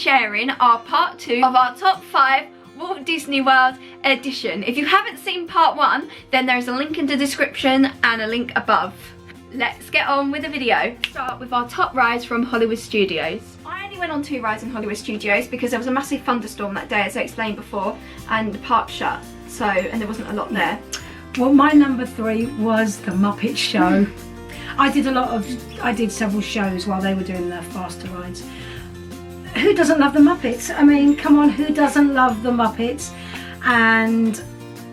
sharing our part 2 of our top 5 Walt Disney World edition. If you haven't seen part 1, then there's a link in the description and a link above. Let's get on with the video. Start with our top rides from Hollywood Studios. I only went on 2 rides in Hollywood Studios because there was a massive thunderstorm that day, as I explained before, and the park shut, so, and there wasn't a lot there. Well, my number 3 was the Muppet Show. I did several shows while they were doing their faster rides. Who doesn't love the Muppets? I mean, come on, who doesn't love the Muppets? And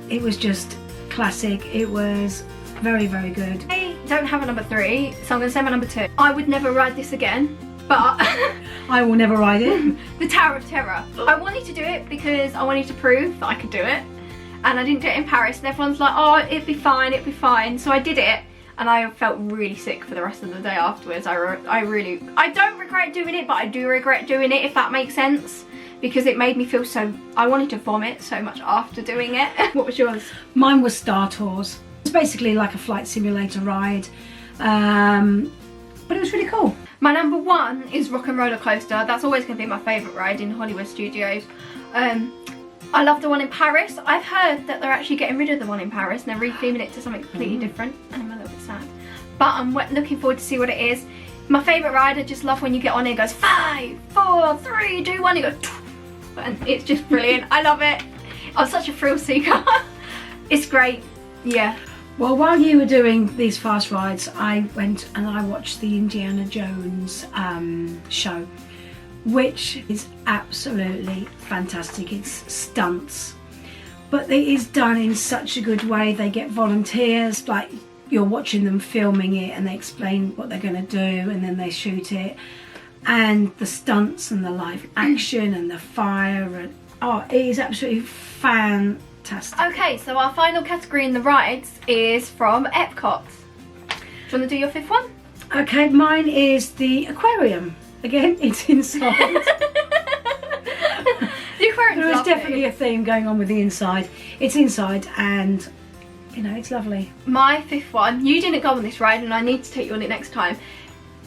it was just classic. It was very, very good. I don't have a number 3, so I'm going to say my number 2. I would never ride this again, but I will never ride it. The Tower of Terror. I wanted to do it because I wanted to prove that I could do it, and I didn't do it in Paris, and everyone's like, oh, it'd be fine, it'd be fine. So I did it, and I felt really sick for the rest of the day afterwards. I don't regret doing it, but I do regret doing it, if that makes sense, because it made me feel so, I wanted to vomit so much after doing it. What was yours? Mine was Star Tours. It's basically like a flight simulator ride, but it was really cool. My number 1 is Rock and Roller Coaster. That's always going to be my favourite ride in Hollywood Studios. I love the one in Paris. I've heard that they're actually getting rid of the one in Paris and they're refilming it to something completely different, and I'm a little bit sad. But I'm looking forward to see what it is. My favourite ride, I just love when you get on it, it goes 5, 4, 3, 2, 1, it goes, and it's just brilliant. I love it. I'm such a thrill seeker. It's great, yeah. Well, while you were doing these fast rides, I went and I watched the Indiana Jones show, which is absolutely fantastic. It's stunts, but it is done in such a good way. They get volunteers, like you're watching them filming it, and they explain what they're going to do, and then they shoot it, and the stunts and the live action and the fire, and oh, it is absolutely fantastic. Okay, so our final category in the rides is from Epcot. Do you want to do your 5th one? Okay, mine is the aquarium. Again, it's inside. The aquarium's There is lovely. definitely a theme going on with the inside. It's inside, and you know, it's lovely. My 5th one, you didn't go on this ride, and I need to take you on it next time.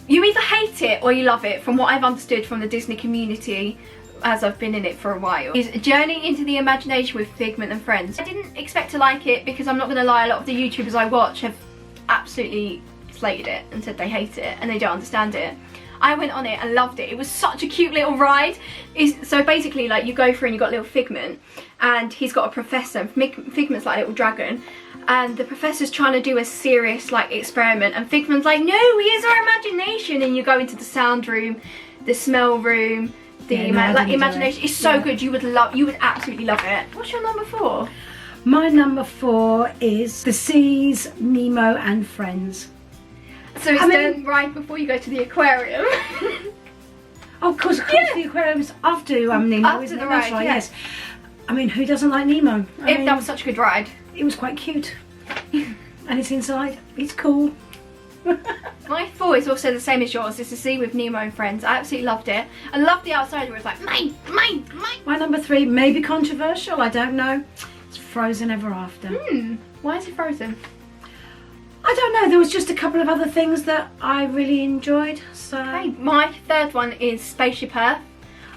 You either hate it or you love it, from what I've understood from the Disney community, as I've been in it for a while, is Journey into the Imagination with Figment and Friends. I didn't expect to like it because, I'm not going to lie, a lot of the YouTubers I watch have absolutely slated it and said they hate it and they don't understand it. I went on it and loved it. It was such a cute little ride. So basically, like, you go through and you got little Figment, and he's got a professor. Figment's like a little dragon, and the professor's trying to do a serious like experiment, and Figment's like, no, he is our imagination. And you go into the sound room, the smell room, the imagination. It's so good. You would absolutely love it. What's your number 4? My number 4 is the Seas, Nemo and Friends. So it's the ride before you go to the aquarium. Oh, of course, the aquarium's after Nemo, After isn't the it? ride, That's right, yeah. yes. I mean, who doesn't like Nemo? That was such a good ride. It was quite cute. And it's inside. It's cool. My 4 is also the same as yours. It's the Sea with Nemo and Friends. I absolutely loved it. I loved the outside where it's like, mine, mine, mine. My number 3 may be controversial, I don't know. It's Frozen Ever After. Why is it Frozen? I don't know, there was just a couple of other things that I really enjoyed, so... Okay, my 3rd one is Spaceship Earth.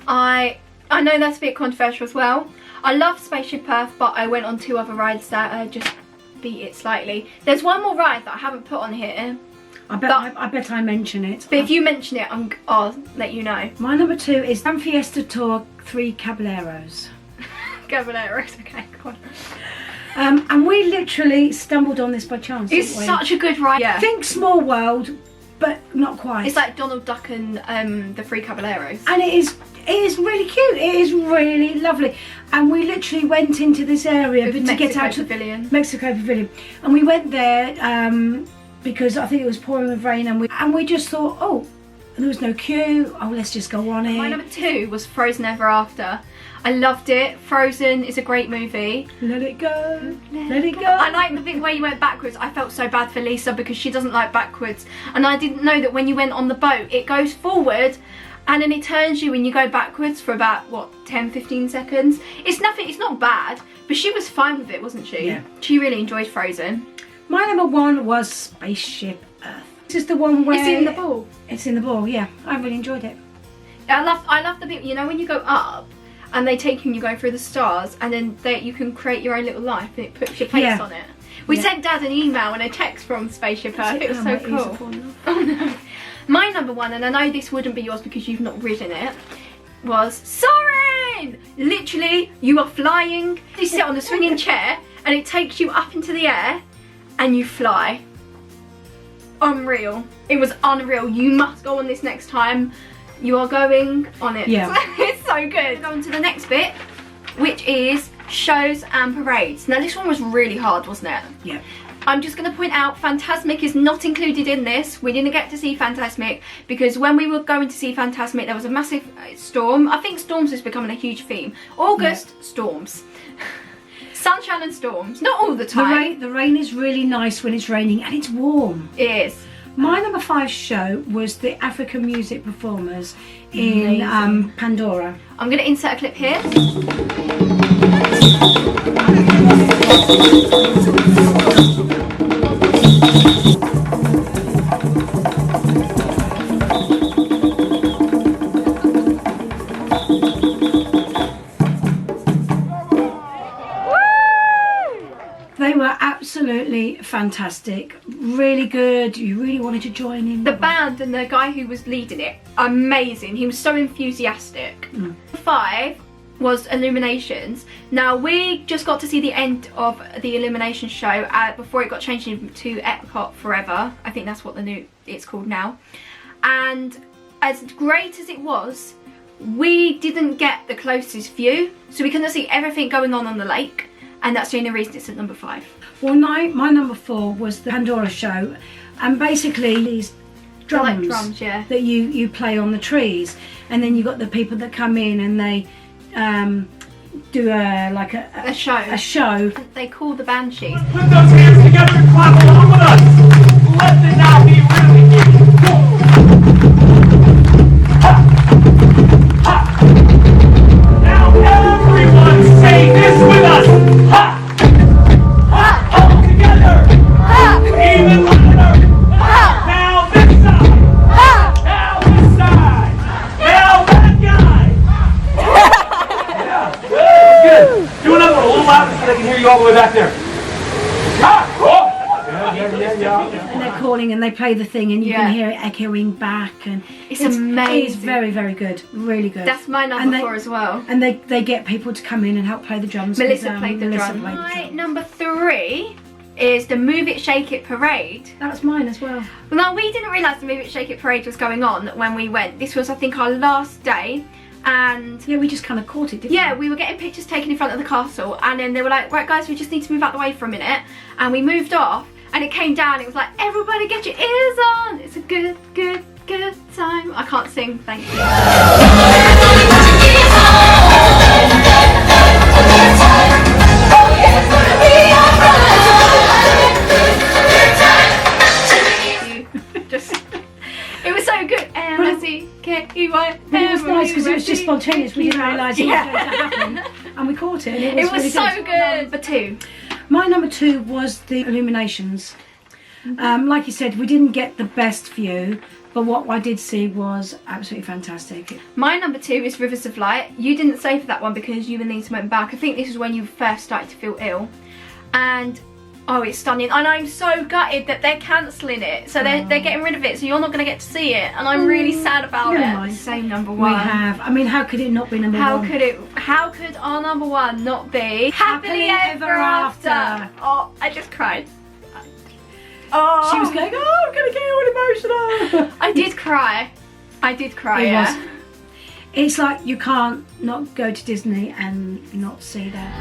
I know that's a bit controversial as well. I love Spaceship Earth, but I went on 2 other rides that just beat it slightly. There's one more ride that I haven't put on here. I bet I mention it. But if you mention it, I'll let you know. My number 2 is Gran Fiesta Tour 3 Caballeros. Caballeros, okay, go on. And we literally stumbled on this by chance. It's such a good ride. Yeah. Think Small World, but not quite. It's like Donald Duck and the 3 Caballeros. And it is really cute. It is really lovely. And we literally went into this area to get out to Mexico Pavilion. And we went there because I think it was pouring with rain, and we just thought, oh, there was no queue. Oh, let's just go on it. My number 2 was Frozen Ever After. I loved it. Frozen is a great movie. Let it go, let it go. I like the bit where you went backwards. I felt so bad for Lisa because she doesn't like backwards. And I didn't know that when you went on the boat, it goes forward and then it turns you and you go backwards for about, what, 10-15 seconds. It's nothing, it's not bad, but she was fine with it, wasn't she? Yeah. She really enjoyed Frozen. My number 1 was Spaceship Earth. This is the one where... It's in the ball. It's in the ball, yeah. I really enjoyed it. I love the bit, you know, when you go up and they take you and you're going through the stars, and then you can create your own little life and it puts your face on it. We sent Dad an email and a text from Spaceship Earth. It was so cool. Oh no. My number one, and I know this wouldn't be yours because you've not ridden it, was soaring! Literally, you are flying. You sit on a swinging chair and it takes you up into the air and you fly. Unreal. It was unreal. You must go on this next time. You are going on it. Yeah. It's so good. Go on to the next bit, which is shows and parades. Now this one was really hard, wasn't it? Yeah. I'm just going to point out Fantasmic is not included in this. We didn't get to see Fantasmic because when we were going to see Fantasmic there was a massive storm. I think storms is becoming a huge theme. August, storms. Sunshine and storms. Not all the time. The rain is really nice when it's raining and it's warm. It is. My number 5 show was the African music performers in Pandora. I'm going to insert a clip here. They were absolutely fantastic, really good. You really wanted to join in. The band and the guy who was leading it, amazing. He was so enthusiastic. 5 was Illuminations. Now we just got to see the end of the Illumination show before it got changed to Epcot Forever. I think that's what it's called now. And as great as it was, we didn't get the closest view, so we couldn't see everything going on the lake. And that's the only reason it's at number 5. Well, my number 4 was the Pandora show, and basically these drums, like drums, yeah, that you play on the trees, and then you got the people that come in and they do a show. A show. They call the Banshees. Put those hands together and clap along with us. Let the now be really here. Now everyone say this with us. Ha! Ha! All together. Ha! Even louder. Ha! Now this side. Ha! Now this side. Now that guy. Yeah. Good. Do another one a little louder so they can hear you all the way back there. Ha! Oh! Yeah. And they're calling and they play the thing and you can hear it echoing back, and it's amazing. It's very, very good, really good. That's my number 4 as well. And they get people to come in and help play the drums. Melissa played the drums. My number 3 is the Move It Shake It Parade. That's mine as well. Well, now we didn't realise the Move It Shake It Parade was going on when we went. This was, I think, our last day. And yeah, we just kind of caught it, didn't we? Yeah, we were getting pictures taken in front of the castle, and then they were like, right guys, we just need to move out the way for a minute. And we moved off, and it came down, it was like, everybody get your ears on. It's a good, good, good time. I can't sing, thank you. It was so good. M-I-C-K-E-Y. It was nice because it was just spontaneous. We didn't realise it was going to happen, and we caught it. And it was really so good. Number 2. My number 2 was the Illuminations. Like you said, we didn't get the best view, but what I did see was absolutely fantastic. My number 2 is Rivers of Light. You didn't say for that one because you and Lisa went back. I think this is when you first started to feel ill, and oh, it's stunning. And I'm so gutted that they're cancelling it, so they're getting rid of it, so you're not going to get to see it, and I'm really sad about it. Same number 1. We have. I mean, how could it not be number 1? How could our number 1 not be Happily Ever After? Oh, I just cried. Oh, she was going, oh, I'm going to get all emotional. I did cry. Yeah. It's like you can't not go to Disney and not see that.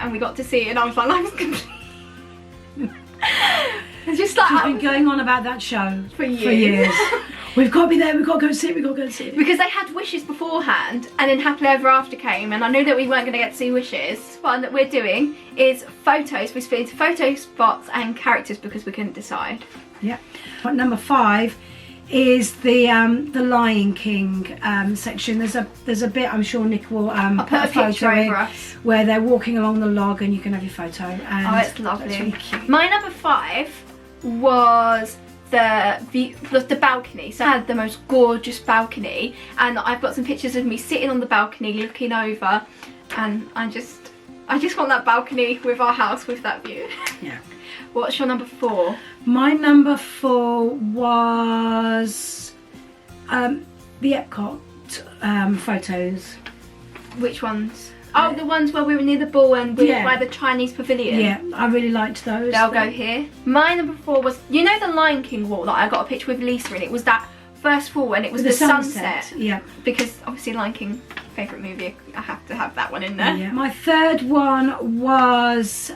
And we got to see it, and I was like, I was complete. It's just like she's been going on about that show for years. We've got to be there, we've got to go and see it, we've got to go and see it. Because they had Wishes beforehand, and then Happily Ever After came, and I knew that we weren't going to get to see Wishes. One that we're doing is photos. We split into photo spots and characters because we couldn't decide. Yeah. But number 5 is the Lion King section. There's a bit, I'm sure Nick will I'll put a picture in, over us. where they're walking along the log and you can have your photo. And Oh, it's lovely. That's really cute. My number 5 was the balcony. So I had the most gorgeous balcony, and I've got some pictures of me sitting on the balcony looking over, and I just want that balcony with our house with that view. Yeah. What's your number 4? My number 4 was the Epcot photos. Which ones? Oh, the ones where we were near the ball and we were Yeah. by the Chinese pavilion. Yeah, I really liked those. They'll go here. My number 4 was, you know, the Lion King wall that I got a picture with Lisa in. It was that first wall and it was the sunset. Yeah. Because obviously Lion King, favourite movie, I have to have that one in there. Yeah. My third one was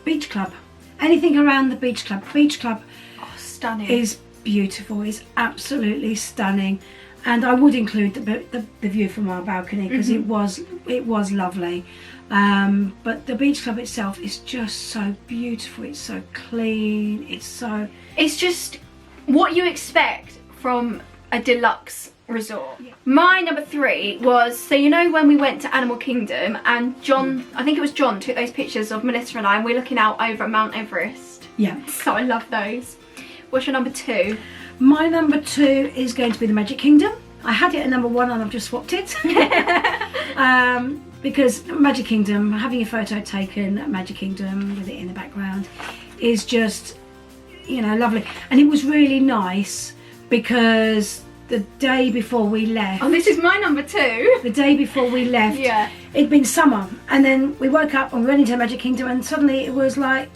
Beach Club. Anything around the Beach Club. Beach Club Oh, stunning. is beautiful. It's absolutely stunning. And I would include the view from our balcony because it was lovely. But the Beach Club itself is just so beautiful. It's so clean. It's just what you expect from a deluxe resort. Yeah. My number 3 was, so you know when we went to Animal Kingdom and John, I think it was John, took those pictures of Melissa and I, and we're looking out over Mount Everest. Yeah. So I love those. What's your number 2? My number 2 is going to be the Magic Kingdom. I had it at number 1 and I've just swapped it. Because Magic Kingdom, having a photo taken at Magic Kingdom with it in the background is just, you know, lovely. And it was really nice because the day before we left, Oh, this is my number 2. the day before we left, Yeah. it'd been summer, and then we woke up and we went into Magic Kingdom and suddenly it was like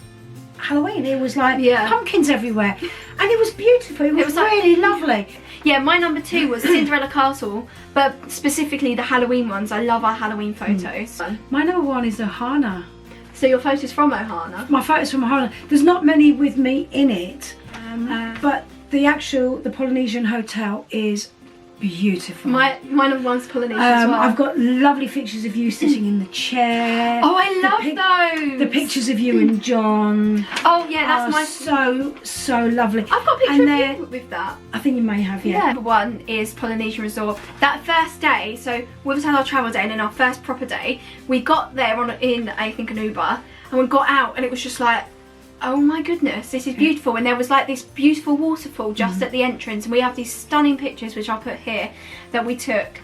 Halloween. It was like pumpkins everywhere and it was beautiful. It was like really lovely. Yeah, my number 2 was Cinderella Castle, but specifically the Halloween ones. I love our Halloween photos. My number 1 is Ohana. So your photos from Ohana? My photos from Ohana. There's not many with me in it, but the Polynesian hotel is beautiful. My number 1's Polynesian as well. I've got lovely pictures of you sitting in the chair. Oh, I love those. The pictures of you and John. Oh yeah, that's my. so lovely. I've got a picture of you with that. I think you may have, yeah. Number 1 is Polynesian Resort. That first day, so we had our travel day, and then our first proper day, we got there in I think an Uber, and we got out, and it was just like, oh my goodness, this is beautiful. And there was like this beautiful waterfall just at the entrance, and we have these stunning pictures which I'll put here that we took.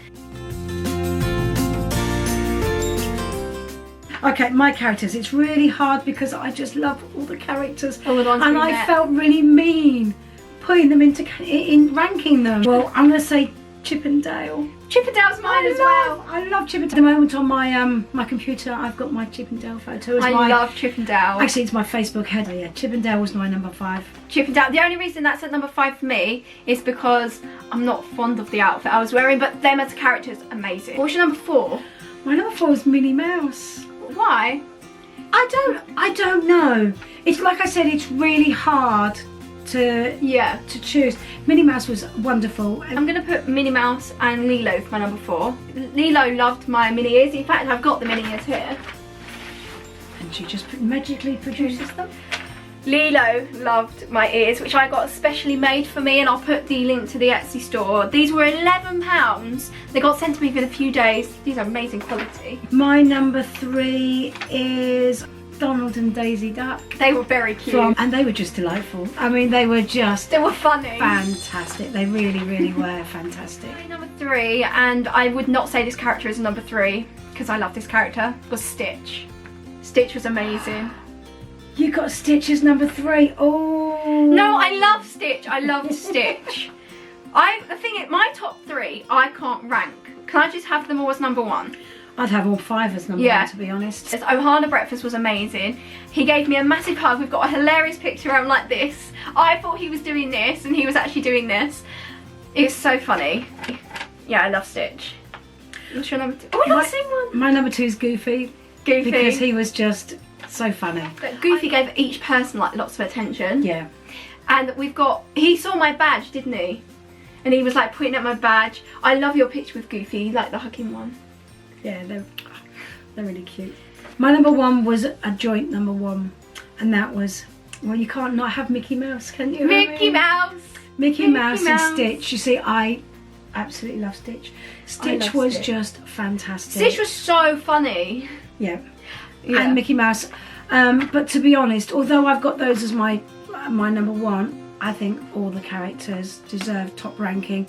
Okay, my characters. It's really hard because I just love all the characters, All the ones and we I met. felt really mean putting them in ranking them. Well, I'm going to say Chip and Dale. Chippendale's mine as well. I love Chip and Dale. At the moment on my my computer, I've got my Chip and Dale photo as I my. love Chippendale. Actually, it's my Facebook header. Yeah, Chip and Dale was my number 5. Chippendale. The only reason that's at number 5 for me is because I'm not fond of the outfit I was wearing, but them as characters, amazing. What's your number 4? My number 4 was Minnie Mouse. Why? I don't know. It's like I said, it's really hard to choose. Minnie Mouse was wonderful. I'm going to put Minnie Mouse and Lilo for my number 4. Lilo loved my mini ears. In fact, I've got the mini ears here. And she just magically produces them. Lilo loved my ears, which I got specially made for me, and I'll put the link to the Etsy store. These were £11. They got sent to me within a few days. These are amazing quality. My number 3 is Donald and Daisy Duck. They were very cute. And they were just delightful. I mean, they were just They were funny. fantastic. They really were fantastic. My number 3, and I would not say this character is number 3 because I love this character, was Stitch. Stitch was amazing. You got Stitch as number 3. Oh. No, I love Stitch. I love Stitch. The thing is, my top 3, I can't rank. Can I just have them all as number 1? I'd have all 5 as number 1, to be honest. This Ohana breakfast was amazing. He gave me a massive hug. We've got a hilarious picture of him like this. I thought he was doing this and he was actually doing this. It's so funny. Yeah, I love Stitch. What's your number 2? Oh, I love the same one. My number 2 is Goofy. Goofy. Because he was just so funny. But Goofy gave each person like lots of attention. Yeah. And he saw my badge, didn't he? And he was like pointing at my badge. I love your picture with Goofy, like the hugging one. Yeah, they're really cute. My number 1 was a joint number 1, and that was, well, you can't not have Mickey Mouse, can you? Mickey Mouse! Mickey Mouse Mouse. and Stitch. You see, I absolutely love Stitch. Stitch love was Stitch. just fantastic. Stitch was so funny. Yeah. Yeah. And Mickey Mouse. But to be honest, although I've got those as my number one, I think all the characters deserve top ranking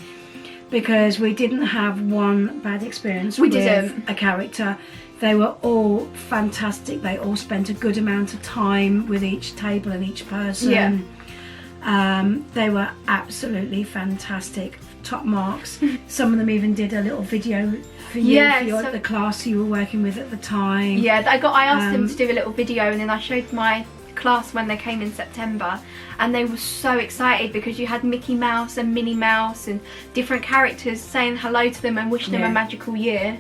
because we didn't have one bad experience with a character. They were all fantastic. They all spent a good amount of time with each table and each person. Yeah. They were absolutely fantastic. Top marks. Some of them even did a little video for you, for the class you were working with at the time. Yeah, I asked them to do a little video, and then I showed my class when they came in September, and they were so excited because you had Mickey Mouse and Minnie Mouse and different characters saying hello to them and wishing them a magical year.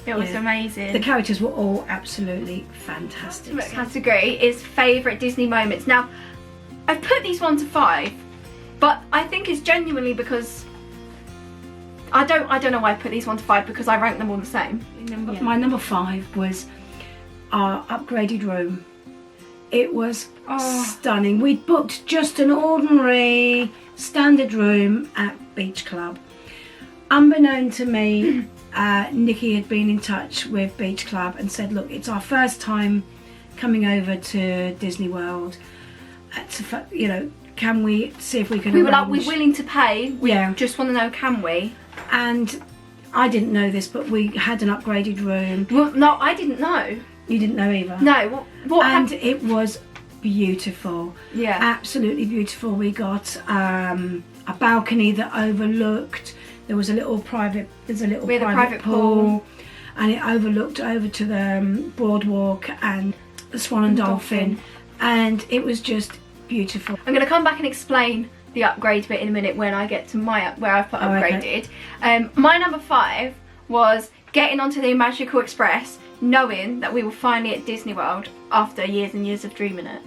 It was amazing. The characters were all absolutely fantastic. The category is favourite Disney moments. Now, I've put these 1 to 5, but I think it's genuinely because I don't know why I put these 1 to 5 because I rank them all the same. My number 5 was our upgraded room. It was stunning. We'd booked just an ordinary standard room at Beach Club. Unbeknown to me, Nicki had been in touch with Beach Club and said, look, it's our first time coming over to Disney World. Can we see if we can We were like, arrange? we're willing to pay. We just want to know, can we? And I didn't know this, but we had an upgraded room. Well, no, I didn't know. You didn't know either? No. What And happened? it was beautiful. Yeah. Absolutely beautiful. We got a balcony that overlooked. There was a little private. There's a little private pool, and it overlooked over to the boardwalk and the Swan and Dolphin, and it was just beautiful. I'm going to come back and explain the upgrade bit in a minute when I get to where I've put upgraded. Okay. My number 5 was getting onto the Magical Express, knowing that we were finally at Disney World after years and years of dreaming it.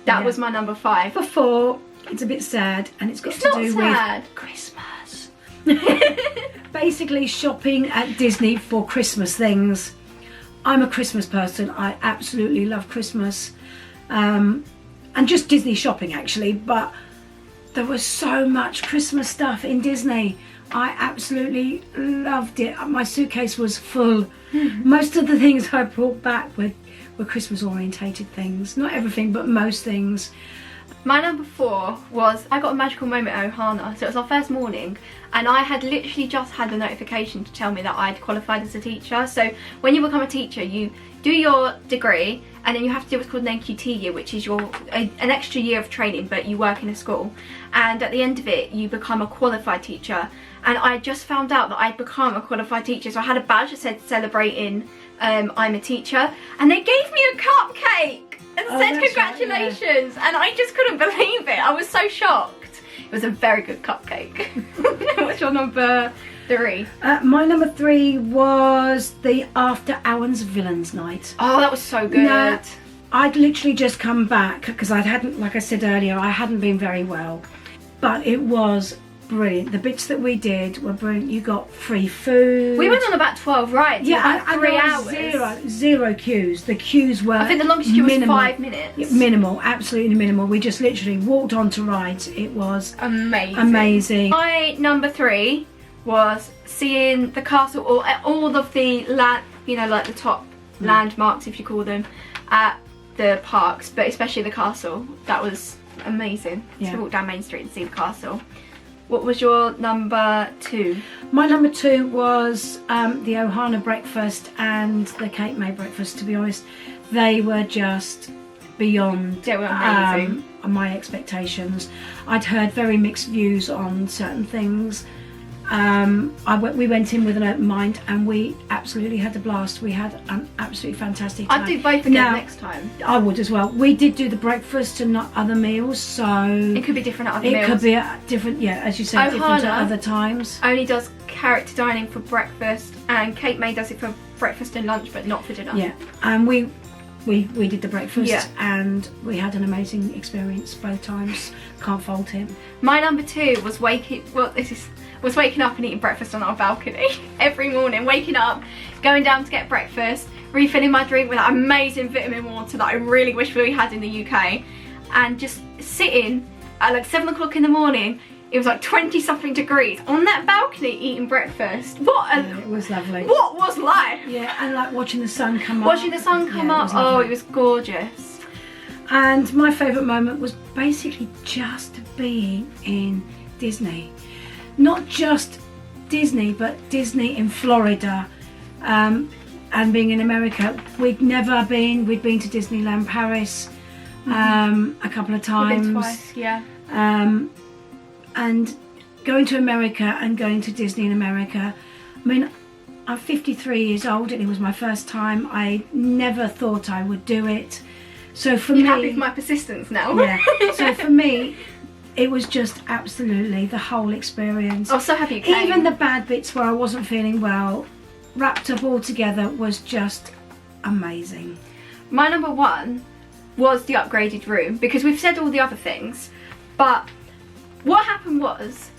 That was my number 5. For 4, it's a bit sad, and it's got It's to not do sad. with Christmas. Basically, shopping at Disney for Christmas things. I'm a Christmas person. I absolutely love Christmas, and just Disney shopping actually. But there was so much Christmas stuff in Disney. I absolutely loved it. My suitcase was full. Most of the things I brought back were Christmas orientated things. Not everything, but most things. My number 4 was I got a magical moment at Ohana. So it was our first morning, and I had literally just had a notification to tell me that I'd qualified as a teacher. So when you become a teacher, you do your degree, and then you have to do what's called an NQT year, which is an extra year of training, but you work in a school. And at the end of it, you become a qualified teacher. And I just found out that I'd become a qualified teacher. So I had a badge that said celebrating I'm a teacher, and they gave me a cupcake and said congratulations. And I just couldn't believe it. I was so shocked. It was a very good cupcake. What's your number 3? My number 3 was the After Hours Villains Night. Oh, that was so good. Now, I'd literally just come back because I hadn't, like I said earlier, I hadn't been very well. But it was brilliant. The bits that we did were brilliant. You got free food. We went on about 12 rides. Yeah, about 3 hours. Zero queues. The queues were I think the longest queue minimal. was 5 minutes. Yeah, minimal, absolutely minimal. We just literally walked onto rides. It was amazing. My number 3 was seeing the castle, or all of the like the top landmarks, if you call them, at the parks, but especially the castle. That was amazing. To walk down Main Street and see the castle. What was your number 2? My number 2 was the Ohana breakfast and the Cape May breakfast. To be honest, they were just beyond amazing. My expectations. I'd heard very mixed views on certain things. We went in with an open mind, and we absolutely had a blast. We had an absolutely fantastic time. I'd do both again next time. I would as well. We did do the breakfast and not other meals, so it could be different at other meals. It could be different, as you said, different at other times. Only does character dining for breakfast, and Cape May does it for breakfast and lunch, but not for dinner. Yeah, and we did the breakfast, and we had an amazing experience both times. Can't fault him. My number 2 was waking up and eating breakfast on our balcony every morning. Waking up, going down to get breakfast, refilling my drink with that amazing vitamin water that I really wish we had in the UK, and just sitting at like 7 o'clock in the morning, It was like 20 something degrees on that balcony eating breakfast. It was lovely. What was life? Yeah, and like watching the sun come up. Watching the sun come up. Oh, it was gorgeous. And my favourite moment was basically just being in Disney. Not just Disney, but Disney in Florida. And being in America. We'd been to Disneyland Paris a couple of times. We've been twice, yeah. And going to America and going to Disney in America. I mean, I'm 53 years old and it was my first time. I never thought I would do it. So for me... You're happy for my persistence now? Yeah. So for me, it was just absolutely the whole experience. I'm so happy you came. Even the bad bits where I wasn't feeling well, wrapped up all together, was just amazing. My number one was the upgraded room, because we've said all the other things, but what happened was,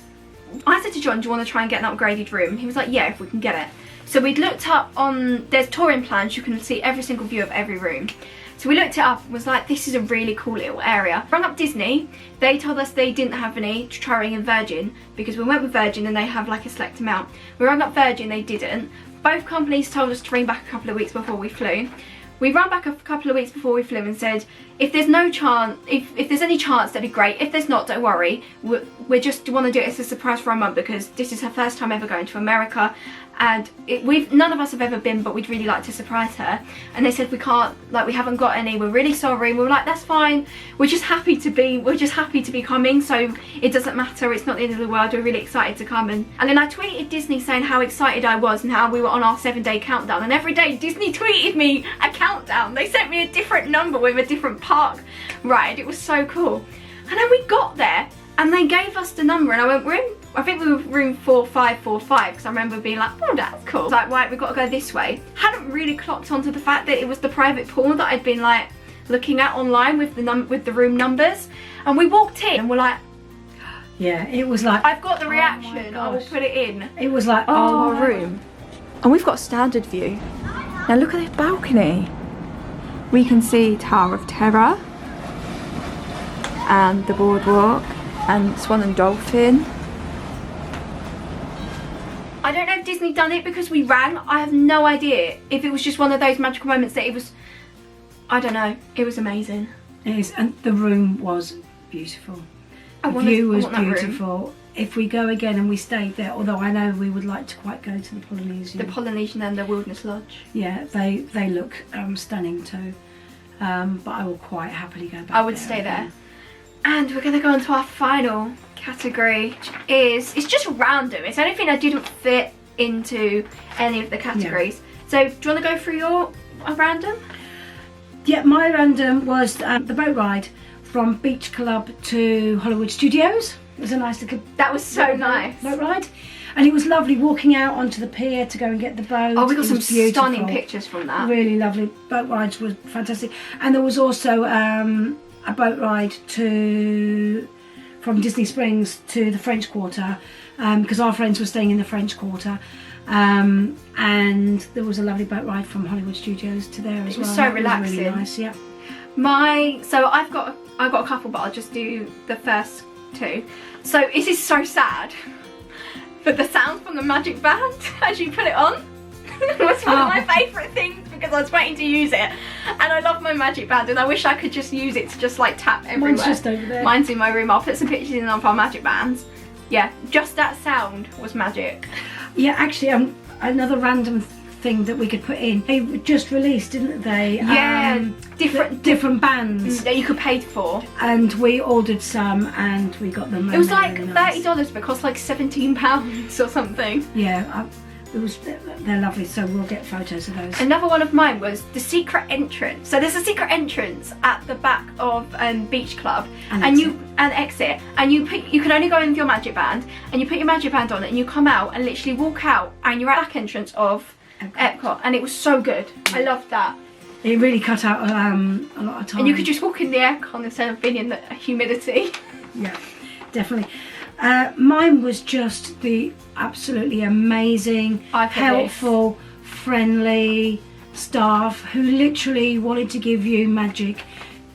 I said to John, do you want to try and get an upgraded room? He was like, yeah, if we can get it. So we'd looked up on, there's touring plans, you can see every single view of every room. So we looked it up and was like, this is a really cool little area. Rang up Disney, they told us they didn't have any, to try ringing Virgin, because we went with Virgin and they have like a select amount. We rang up Virgin, they didn't. Both companies told us to ring back a couple of weeks before we flew. We ran back a couple of weeks before we flew and said, if there's no chance, if there's any chance, that'd be great. If there's not, don't worry. We just want to do it as a surprise for our mum, because this is her first time ever going to America, and none of us have ever been, but we'd really like to surprise her. And they said, we can't, like, we haven't got any, we're really sorry. We were like, that's fine, we're just happy to be coming, so it doesn't matter, it's not the end of the world, we're really excited to come. And then I tweeted Disney saying how excited I was and how we were on our 7-day countdown, and every day Disney tweeted me a countdown. They sent me a different number with a different park ride. It was so cool. And then we got there and they gave us the number, and I went, I think we were room 4545, because I remember being like, oh, that's cool. It's like, right, we've got to go this way. Hadn't really clocked onto the fact that it was the private pool that I'd been like looking at online with the room numbers. And we walked in and we're like, yeah, it was like, I've got the reaction, I will put it in. It was like, oh, our room. And we've got standard view. Now look at this balcony. We can see Tower of Terror and the boardwalk and Swan and Dolphin. I don't know if Disney done it because we rang. I have no idea if it was just one of those magical moments that it was, I don't know, it was amazing. It is, and the room was beautiful. The view was beautiful. If we go again and we stayed there, although I know we would like to quite go to the Polynesian. The Polynesian and the Wilderness Lodge. Yeah, they look stunning too. But I will quite happily go back. I would stay there. And we're going to go on to our final category, which is, it's just random. It's anything I didn't fit into any of the categories. Yeah. So do you want to go through your random? Yeah, my random was the boat ride from Beach Club to Hollywood Studios. It was a nice little... That was so nice. Boat ride. And it was lovely walking out onto the pier to go and get the boat. Oh, we got some stunning pictures from that. Really lovely. Boat rides was fantastic. And there was also a boat ride from Disney Springs to the French Quarter, because our friends were staying in the French Quarter. And there was a lovely boat ride from Hollywood Studios to there as well. It was so relaxing. Really nice, yeah. So I've got a couple, but I'll just do the first two. So this is so sad, but the sound from the magic band as you put it on was one of my favourite things, because I was waiting to use it, and I love my magic band, and I wish I could just use it to just like tap everywhere. Mine's just over there. Mine's in my room. I'll put some pictures in of our magic bands. Yeah, just that sound was magic. Yeah, actually, another random thing that we could put in. They just released, didn't they? Yeah, different bands that you could pay for. And we ordered some, and we got them. It was like $30, but cost like £17 or something. Yeah, they're lovely. So we'll get photos of those. Another one of mine was the secret entrance. So there's a secret entrance at the back of Beach Club, and exit, and you can only go in with your magic band, and you put your magic band on it, and you come out and literally walk out, and you're at the back entrance of Epcot, and it was so good. I loved that. It really cut out a lot of time. And you could just walk in the aircon instead of being in the humidity. Yeah, definitely. Mine was just the absolutely amazing, helpful, friendly staff who literally wanted to give you magic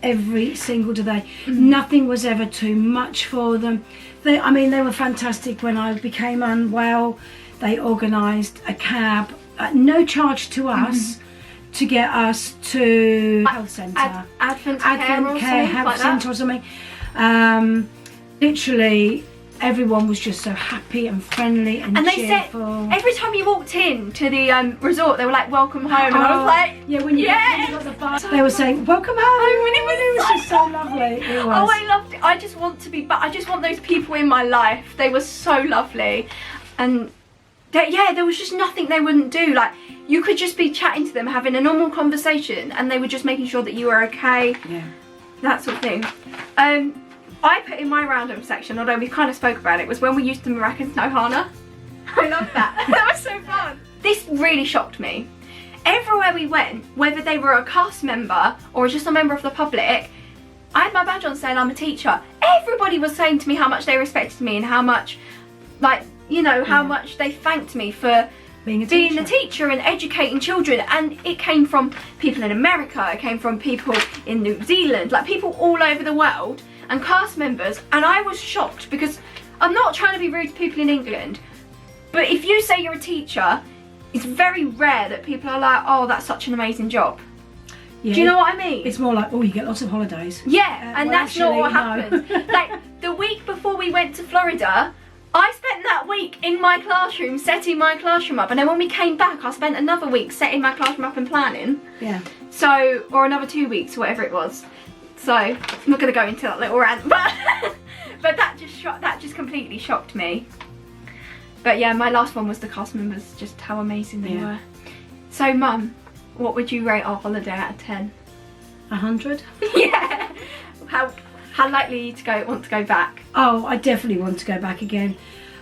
every single day. Nothing was ever too much for them. I mean, they were fantastic. When I became unwell, they organised a cab at no charge to us to get us to health centre, Advent Care Health Centre or something. Literally, everyone was just so happy and friendly and cheerful. They said every time you walked in to the resort, they were like, "Welcome home," and I was like, "Yeah." When you got the bus, they were saying, "Welcome home," and it was just so lovely. It was. Oh, I loved it. I just want to be, but I just want those people in my life. They were so lovely, and there was just nothing they wouldn't do. Like, you could just be chatting to them, having a normal conversation, and they were just making sure that you were okay. Yeah. That sort of thing. I put in my random section, although we kind of spoke about it, was when we used the Moroccan snow hana. I love that. That was so fun. This really shocked me. Everywhere we went, whether they were a cast member or just a member of the public, I had my badge on saying I'm a teacher. Everybody was saying to me how much they respected me and how much, like, you know, how much they thanked me for being a teacher and educating children. And it came from people in America, it came from people in New Zealand, like people all over the world, and cast members. And I was shocked, because I'm not trying to be rude to people in England, but if you say you're a teacher, it's very rare that people are like, "Oh, that's such an amazing job." Yeah. Do you know what I mean? It's more like, "Oh, you get lots of holidays." Yeah, and well, that's not what happened. Like, the week before we went to Florida, I spent that week in my classroom, setting my classroom up, and then when we came back, I spent another week setting my classroom up and planning. Yeah. So, or another 2 weeks, whatever it was. So, I'm not going to go into that little rant, but that just completely shocked me. But yeah, my last one was the cast members, just how amazing they were. So, Mum, what would you rate our holiday out of 10? 100? Yeah. How likely are you to want to go back? Oh, I definitely want to go back again.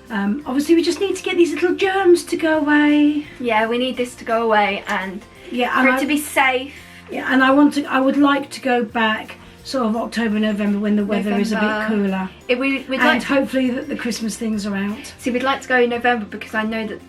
Obviously, we just need to get these little germs to go away. Yeah, we need this to go away, and for it to be safe. Yeah, and I would like to go back sort of October, November, when the weather is a bit cooler. Hopefully that the Christmas things are out. See, we'd like to go in November, because I know that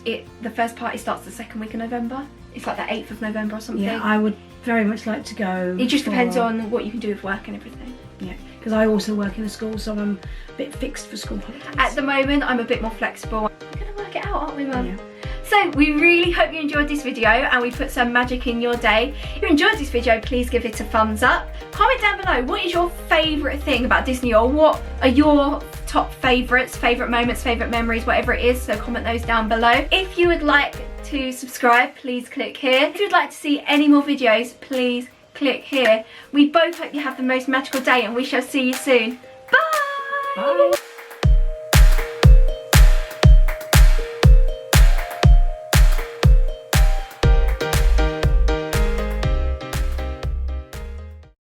the first party starts the second week of November. It's like the 8th of November or something. Yeah, I would very much like to go. It just depends on what you can do with work and everything. Yeah, because I also work in a school, so I'm a bit fixed for school holidays. At the moment, I'm a bit more flexible. We're going to work it out, aren't we, Mum? Yeah. So, we really hope you enjoyed this video and we put some magic in your day. If you enjoyed this video, please give it a thumbs up. Comment down below, what is your favourite thing about Disney, or what are your top favourites, favourite moments, favourite memories, whatever it is, so comment those down below. If you would like to subscribe, please click here. If you'd like to see any more videos, please click here. We both hope you have the most magical day, and we shall see you soon. Bye! Bye.